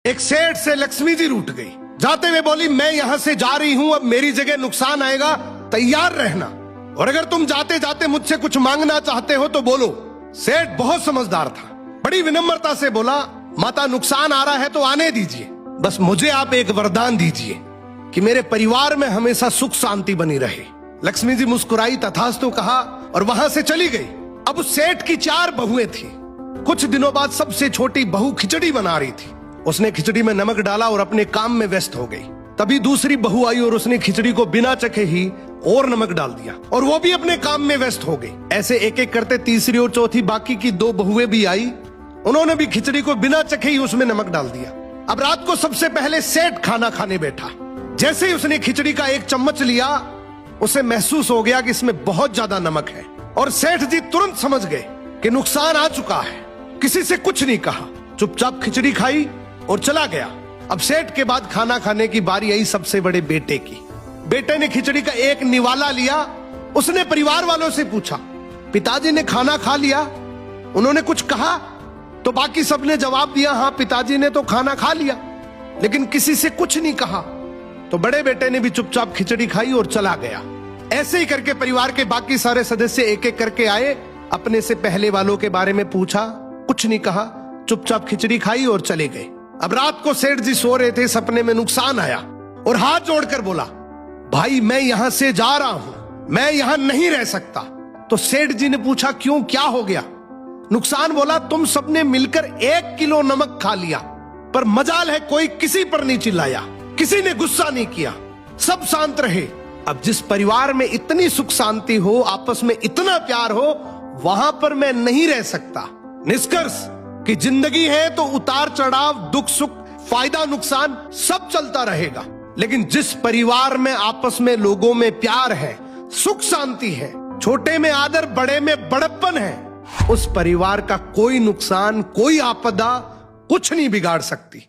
एक सेठ से लक्ष्मी जी रूठ गई। जाते हुए बोली, मैं यहां से जा रही हूं, अब मेरी जगह नुकसान आएगा, तैयार रहना, और अगर तुम जाते जाते मुझसे कुछ मांगना चाहते हो तो बोलो। सेठ बहुत समझदार था, बड़ी विनम्रता से बोला, माता नुकसान आ रहा है तो आने दीजिए, बस मुझे आप एक वरदान दीजिए कि मेरे परिवार में हमेशा सुख शांति बनी रहे। लक्ष्मी जी मुस्कुराई, तथास्तु कहा और वहां से चली गई। अब उस सेठ की 4 बहुएं थी। कुछ दिनों बाद सबसे छोटी बहू खिचड़ी बना रही थी। उसने खिचड़ी में नमक डाला और अपने काम में व्यस्त हो गई। तभी दूसरी बहू आई और उसने खिचड़ी को बिना चखे ही और नमक डाल दिया और वो भी अपने काम में व्यस्त हो गई। ऐसे एक एक करते तीसरी और चौथी बाकी की 2 बहुएं भी आई, उन्होंने भी खिचड़ी को बिना चखे ही उसमें नमक डाल दिया। अब रात को सबसे पहले सेठ खाना खाने बैठा। जैसे ही उसने खिचड़ी का 1 चम्मच लिया, उसे महसूस हो गया कि इसमें बहुत ज्यादा नमक है और सेठ जी तुरंत समझ गए कि नुकसान आ चुका है। किसी से कुछ नहीं कहा, चुपचाप खिचड़ी खाई और चला गया। अब सेठ के बाद खाना खाने की बारी आई सबसे बड़े बेटे की। बेटे ने खिचड़ी का 1 निवाला लिया। उसने परिवार वालों से पूछा, पिताजी ने खाना खा लिया? उन्होंने कुछ कहा? तो बाकी सबने जवाब दिया, हाँ पिताजी ने तो खाना खा लिया, लेकिन किसी से कुछ नहीं कहा। तो बड़े बेटे ने भी चुपचाप खिचड़ी खाई और चला गया। ऐसे ही करके परिवार के बाकी सारे सदस्य एक एक करके आए, अपने से पहले वालों के बारे में पूछा, कुछ नहीं कहा, चुपचाप खिचड़ी खाई और चले गए। अब रात को सेठ जी सो रहे थे, सपने में नुकसान आया और हाथ जोड़कर बोला, भाई मैं यहां से जा रहा हूं, मैं यहां नहीं रह सकता। तो सेठ जी ने पूछा, क्यों, क्या हो गया? नुकसान बोला, तुम सबने मिलकर 1 किलो नमक खा लिया, पर मजाल है कोई किसी पर नहीं चिल्लाया, किसी ने गुस्सा नहीं किया, सब शांत रहे। अब जिस परिवार में इतनी सुख शांति हो, आपस में इतना प्यार हो, वहां पर मैं नहीं रह सकता। निष्कर्ष कि जिंदगी है तो उतार चढ़ाव, दुख सुख, फायदा नुकसान सब चलता रहेगा, लेकिन जिस परिवार में आपस में लोगों में प्यार है, सुख शांति है, छोटे में आदर, बड़े में बड़प्पन है, उस परिवार का कोई नुकसान, कोई आपदा कुछ नहीं बिगाड़ सकती।